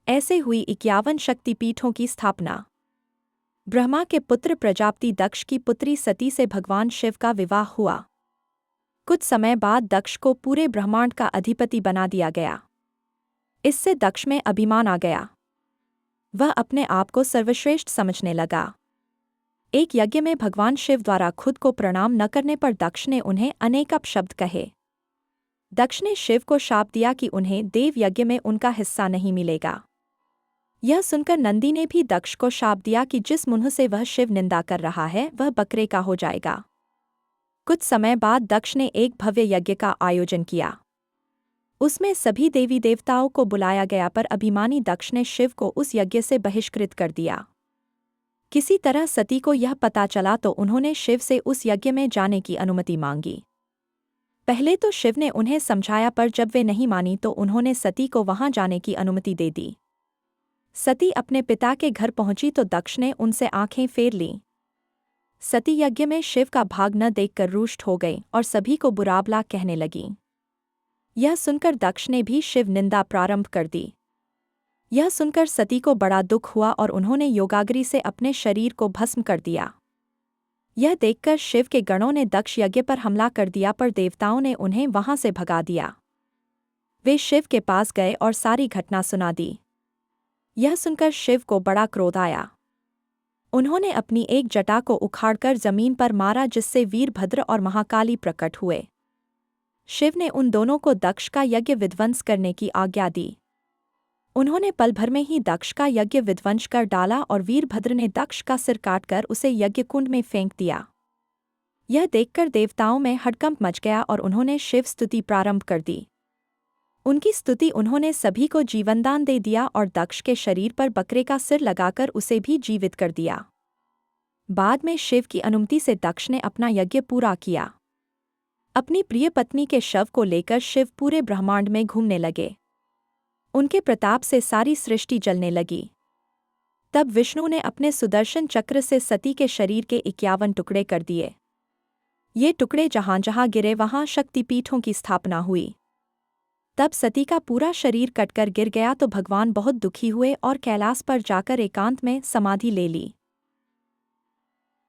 ऐसे हुई 51 शक्तिपीठों की स्थापना। ब्रह्मा के पुत्र प्रजापति दक्ष की पुत्री सती से भगवान शिव का विवाह हुआ। कुछ समय बाद दक्ष को पूरे ब्रह्मांड का अधिपति बना दिया गया। इससे दक्ष में अभिमान आ गया। वह अपने आप को सर्वश्रेष्ठ समझने लगा। एक यज्ञ में भगवान शिव द्वारा खुद को प्रणाम न करने पर दक्ष ने उन्हें अनेक अपशब्द कहे। दक्ष ने शिव को शाप दिया कि उन्हें देव यज्ञ में उनका हिस्सा नहीं मिलेगा। यह सुनकर नंदी ने भी दक्ष को शाप दिया कि जिस मुंह से वह शिव निंदा कर रहा है वह बकरे का हो जाएगा। कुछ समय बाद दक्ष ने एक भव्य यज्ञ का आयोजन किया। उसमें सभी देवी देवताओं को बुलाया गया पर अभिमानी दक्ष ने शिव को उस यज्ञ से बहिष्कृत कर दिया। किसी तरह सती को यह पता चला तो उन्होंने शिव से उस यज्ञ में जाने की अनुमति मांगी। पहले तो शिव ने उन्हें समझाया पर जब वे नहीं मानी तो उन्होंने सती को वहां जाने की अनुमति दे दी। सती अपने पिता के घर पहुंची तो दक्ष ने उनसे आंखें फेर लीं। सती यज्ञ में शिव का भाग न देखकर रुष्ट हो गई और सभी को बुराबला कहने लगीं। यह सुनकर दक्ष ने भी शिव निंदा प्रारंभ कर दी। यह सुनकर सती को बड़ा दुख हुआ और उन्होंने योगाग्नि से अपने शरीर को भस्म कर दिया। यह देखकर शिव के गणों ने दक्ष यज्ञ पर हमला कर दिया पर देवताओं ने उन्हें वहां से भगा दिया। वे शिव के पास गए और सारी घटना सुना दी। यह सुनकर शिव को बड़ा क्रोध आया। उन्होंने अपनी एक जटा को उखाड़कर जमीन पर मारा जिससे वीरभद्र और महाकाली प्रकट हुए। शिव ने उन दोनों को दक्ष का यज्ञ विध्वंस करने की आज्ञा दी। उन्होंने पल भर में ही दक्ष का यज्ञ विध्वंस कर डाला और वीरभद्र ने दक्ष का सिर काटकर उसे यज्ञकुंड में फेंक दिया। यह देखकर देवताओं में हड़कंप मच गया और उन्होंने शिव स्तुति प्रारंभ कर दी। उनकी स्तुति उन्होंने सभी को जीवनदान दे दिया और दक्ष के शरीर पर बकरे का सिर लगाकर उसे भी जीवित कर दिया। बाद में शिव की अनुमति से दक्ष ने अपना यज्ञ पूरा किया। अपनी प्रिय पत्नी के शव को लेकर शिव पूरे ब्रह्मांड में घूमने लगे। उनके प्रताप से सारी सृष्टि जलने लगी। तब विष्णु ने अपने सुदर्शन चक्र से सती के शरीर के 51 टुकड़े कर दिए। ये टुकड़े जहां जहां गिरे वहां शक्तिपीठों की स्थापना हुई। तब सती का पूरा शरीर कटकर गिर गया तो भगवान बहुत दुखी हुए और कैलाश पर जाकर एकांत में समाधि ले ली।